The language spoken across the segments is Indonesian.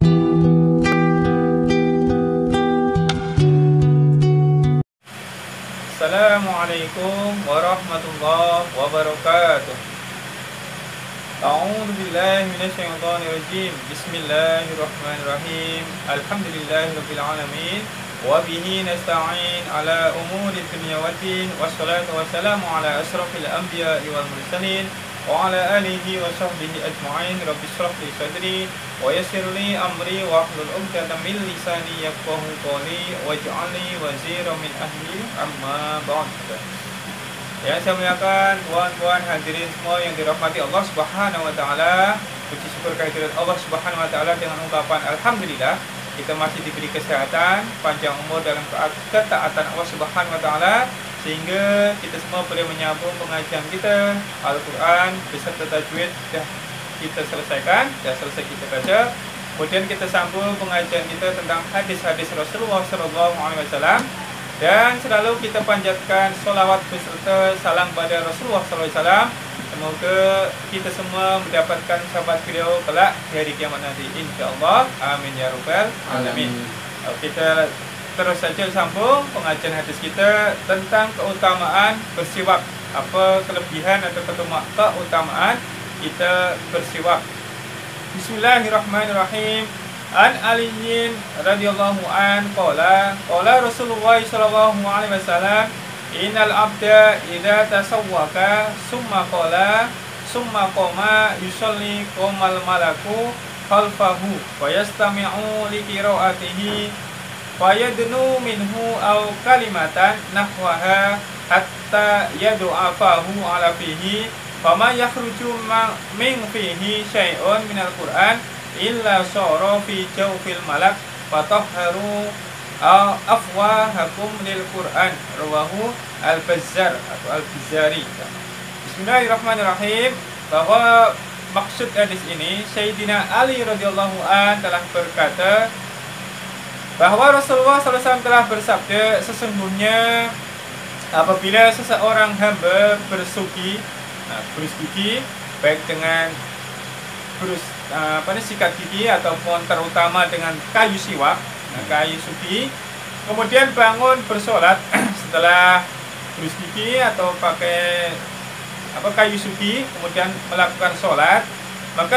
Assalamualaikum warahmatullahi wabarakatuh. A'udzu billahi minasyaitonir rajim. Bismillahirrahmanirrahim. Alhamdulillahirabbil alamin. Wa bihi nasta'in ala umuri dunya waddin. Wassalatu wassalamu ala asrofil anbiya'i wal mursalin wa ala alihi wa sahbihi ajma'in. Rabbi shrah li sadri wa yassir li amri wa hlul 'uqdatam min lisani yafqahu qawli waj'al li waziran min ahli amma ba'd. Yang saya muliakan tuan-tuan hadirin semua yang dirahmati Allah Subhanahu wa taala. Puji syukur kehadirat Allah Subhanahu wa taala dengan ungkapan alhamdulillah kita masih diberi kesehatan, panjang umur dalam ketaatan Allah Subhanahu wa taala sehingga kita semua boleh menyambung pengajian kita Al-Qur'an beserta tajwid dah kita selesaikan, dah selesai kita baca. Kemudian kita sambung pengajian kita tentang hadis-hadis Rasulullah sallallahu alaihi wasallam. Dan selalu kita panjatkan solawat beserta salam pada Rasulullah SAW. Semoga kita semua mendapatkan sahabat beliau kelak di hari kiamat nanti, insyaAllah. Amin ya rabbal alamin. Kita terus saja sambung pengajian hadis kita tentang keutamaan bersiwak. Apa kelebihan atau keutamaan kita bersiwak. Bismillahirrahmanirrahim. An Aliyin radhiyallahu an qala Rasulullah sallallahu alaihi wasallam innal abda idza tasawwaka summa qama yusalli qamal malaku khalfahu wa yastami'u li qira'atihi fa yadnu minhu aw kalimatan nahwaha hatta yad'afahu ala fihi fama yakhruju min fihi syai'un minal qur'an illa sara fi jawfil malak fatahharu afwahakum lil Qur'an. Rawahu Al-Bazzar atau Al-Bazzari. Bismillahirrahmanirrahim. Bahwa maksud hadis ini Sayyidina Ali radhiyallahu an telah berkata bahwa Rasulullah SAW telah bersabda, sesungguhnya apabila seseorang hamba bersuci baik dengan sikat gigi ataupun terutama dengan kayu siwak, kayu suci, kemudian bangun bersolat setelah berus gigi atau pakai kayu suci, kemudian melakukan solat, maka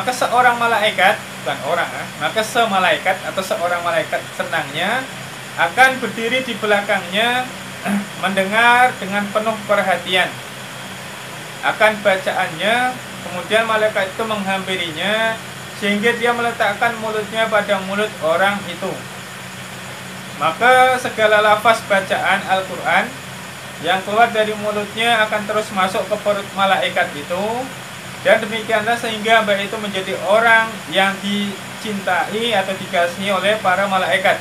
seorang malaikat, bukan orang, maka semalaikat atau seorang malaikat senangnya akan berdiri di belakangnya mendengar dengan penuh perhatian akan bacaannya. Kemudian malaikat itu menghampirinya sehingga dia meletakkan mulutnya pada mulut orang itu. Maka segala lafaz bacaan Al-Quran yang keluar dari mulutnya akan terus masuk ke perut malaikat itu. Dan demikianlah sehingga hamba itu menjadi orang yang dicintai atau dikasihi oleh para malaikat.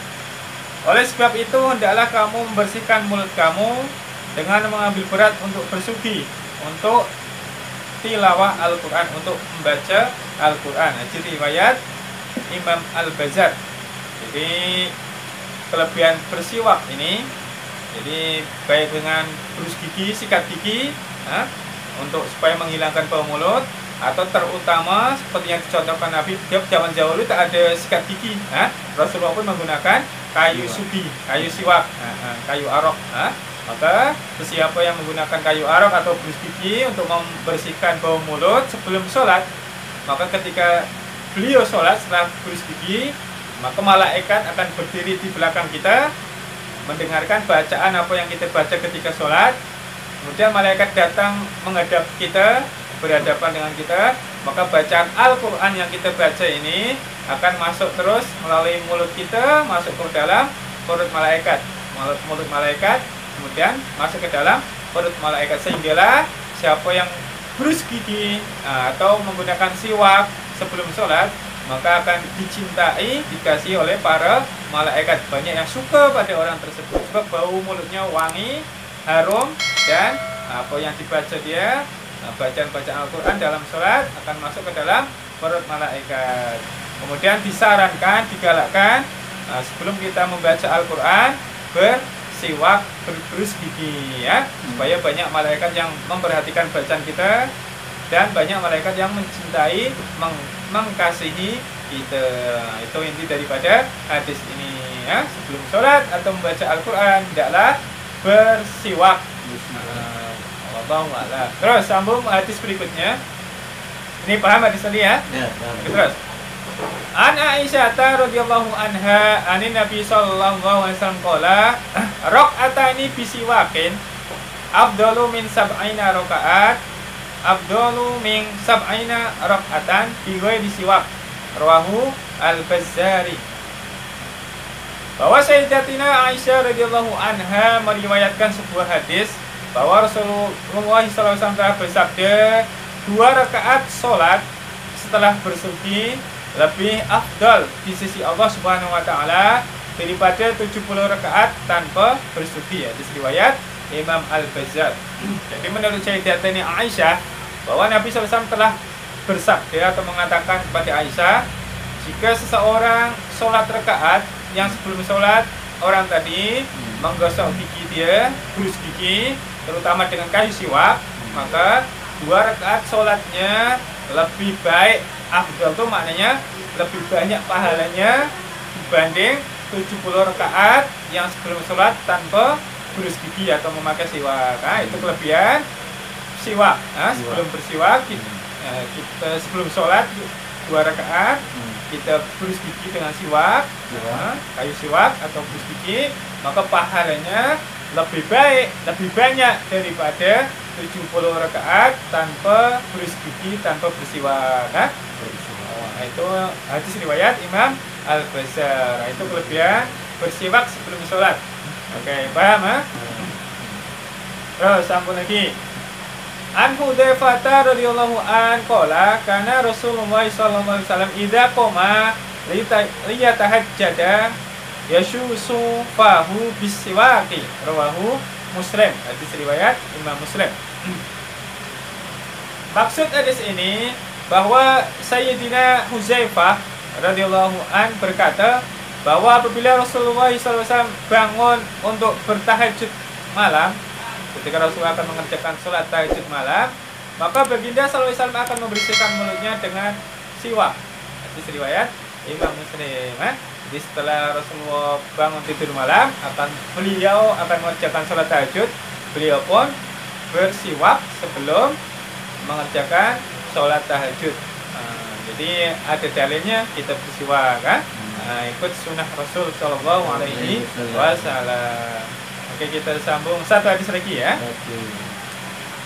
Oleh sebab itu hendaklah kamu membersihkan mulut kamu dengan mengambil berat untuk bersuci, untuk tilawah Al-Quran, untuk membaca Al-Quran. Jadi riwayat Imam Al-Bazzar. Jadi kelebihan bersiwak ini, jadi baik dengan berus gigi, sikat gigi, untuk supaya menghilangkan bau mulut, atau terutama seperti yang dicontohkan Nabi, zaman dahulu tak ada sikat gigi, Rasulullah pun menggunakan kayu suci, kayu siwak, kayu arok. Maka siapa yang menggunakan kayu arok atau berus gigi untuk membersihkan bau mulut sebelum sholat, maka ketika beliau sholat setelah berus gigi, maka malaikat akan berdiri di belakang kita mendengarkan bacaan apa yang kita baca ketika sholat. Kemudian malaikat datang menghadap kita, berhadapan dengan kita, maka bacaan Al-Quran yang kita baca ini akan masuk terus melalui mulut kita, masuk ke dalam perut malaikat, kemudian masuk ke dalam perut malaikat, sehinggalah siapa yang berus gigi atau menggunakan siwak sebelum sholat, maka akan dicintai, dikasihi oleh para malaikat. Banyak yang suka pada orang tersebut sebab bau mulutnya wangi, harum, dan apa yang dibaca dia, bacaan-bacaan Al-Quran dalam sholat akan masuk ke dalam perut malaikat. Kemudian disarankan, digalakkan sebelum kita membaca Al-Quran bersiwak, berberus gigi, ya, supaya banyak malaikat yang memperhatikan bacaan kita dan banyak malaikat yang mencintai, mengasihi kita. Itu inti daripada hadis ini ya. Sebelum sholat atau membaca Al-Quran hendaklah bersiwak. Wallahu a'lam. Terus sambung hadis berikutnya. Ini paham hadis tadi ya? Ya, paham. Terus. An Aisyah radhiyallahu anha anin Nabi sallallahu alaihi wasallam qala raq'atani bisiwakin afdalu min sab'ina rakaat afdalu min sab'ina raka'atan bi ghairi siwak. Rawahu Al-Bazzari. Bahwa Sayyidatina Aisyah radhiyallahu anha meriwayatkan sebuah hadis bahwa Rasulullah SAW telah bersabda, 2 rakaat sholat setelah bersuci lebih afdal di sisi Allah Subhanahu wa taala daripada 70 rakaat tanpa bersuci. Hadis riwayat Imam Al-Bazzar. Jadi menurut Sayyidatina Aisyah bahwa Nabi SAW telah bersabda atau mengatakan kepada Aisyah, jika seseorang sholat rakaat yang sebelum sholat orang tadi menggosok gigi dia, berus gigi, terutama dengan kayu siwak, maka 2 rakaat sholatnya lebih baik. Afdal itu maknanya lebih banyak pahalanya dibanding 70 rakaat yang sebelum sholat tanpa berus gigi atau memakai siwak. Nah, itu kelebihan siwak. Nah, sebelum bersiwak kita sebelum sholat 2 rakaat kita berus gigi dengan siwak, kayu siwak atau berus gigi, maka pahalanya lebih baik, lebih banyak daripada 70 rakaat tanpa berus gigi, tanpa bersiwak. Nah, itu hadis riwayat Imam Al-Bazzar. Itu kelebihan bersiwak sebelum sholat. Oke, paham ha? Terus sambung lagi. An Hudzaifah radhiyallahu an qala kana Rasulullah sallallahu alaihi wasallam idza qama liyatahajjada yashusu fahu bisiwaki. Rawahu Muslim. Hadis riwayat Imam Muslim. Maksud hadis ini bahwa Sayyidina Hudzaifah radhiyallahu an berkata bahwa apabila Rasulullah SAW bangun untuk bertahajud malam, ketika Rasulullah akan mengerjakan sholat tahajud malam, maka baginda SAW akan membersihkan mulutnya dengan siwak. Hadis riwayat Imam Muslim. Jadi setelah Rasulullah bangun tidur malam, beliau akan mengerjakan sholat tahajud, beliau pun bersiwak sebelum mengerjakan sholat tahajud. Jadi ada dalilnya kita bersiwak kan? Ikut sunnah Rasul Sallallahu Alaihi Wasallam. Oke, kita sambung satu hadis lagi ya.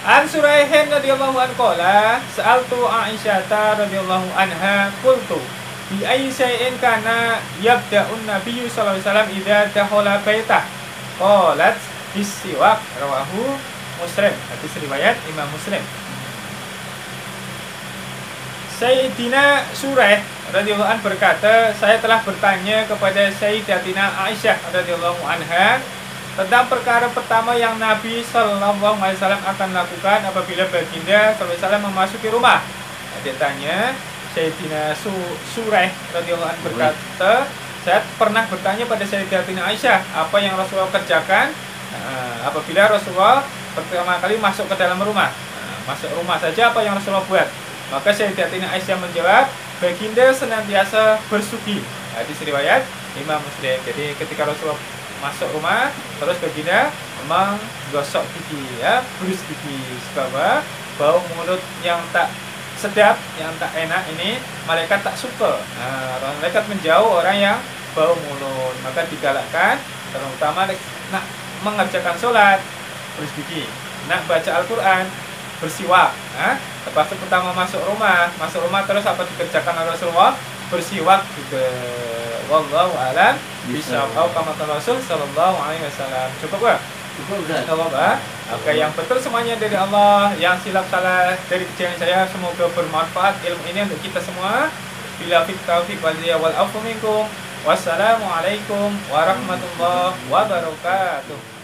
An Suraihin radhiyallahu anhu qala sa'altu Aisyah radhiyallahu anha qultu bi ayyi shay'in kana yabda'un nabiyyu sallallahu alaihi wasallam idza dakhala baitah qalat bisiwak. Rawahu Muslim. Hadis riwayat Imam Muslim. Sayyidina Suraih radhiyallahu anhu berkata, saya telah bertanya kepada Sayyidatina Aisyah radhiyallahu anha tentang perkara pertama yang Nabi sallallahu alaihi wasallam akan lakukan apabila baginda sallallahu alaihi wasallam memasuki rumah. Dia tanya, Sayyidina Suraih radhiyallahu anhu berkata, saya pernah bertanya pada Sayyidatina Aisyah apa yang Rasulullah kerjakan apabila Rasulullah pertama kali masuk ke dalam rumah. Masuk rumah saja apa yang Rasulullah buat? Maka Sayyidatina Aisyah menjawab, baginda senantiasa bersuci. Hadis riwayat Imam Muslim. Jadi ketika Rasulullah masuk rumah, terus baginda menggosok gigi, ya, berus gigi. Sebab bau mulut yang tak sedap, yang tak enak ini malaikat tak suka. Malaikat menjauh orang yang bau mulut. Maka digalakkan, terutama nak mengerjakan sholat, berus gigi, nak baca Al-Quran, bersiwak. Lepas itu pertama masuk rumah terus apa dikerjakan oleh Rasulullah? Bersiwak juga. Wallahu a'lam bishawab. Kama Rasul sallallahu alaihi wasallam. Cukup enggak? Cukup Ustaz. Oke, yang betul semuanya dari Allah, yang silap salah dari kejadian saya, semoga bermanfaat ilmu ini untuk kita semua. Bila fit taufiq wal hidayah wal afu minkum. Wassalamualaikum warahmatullahi wabarakatuh.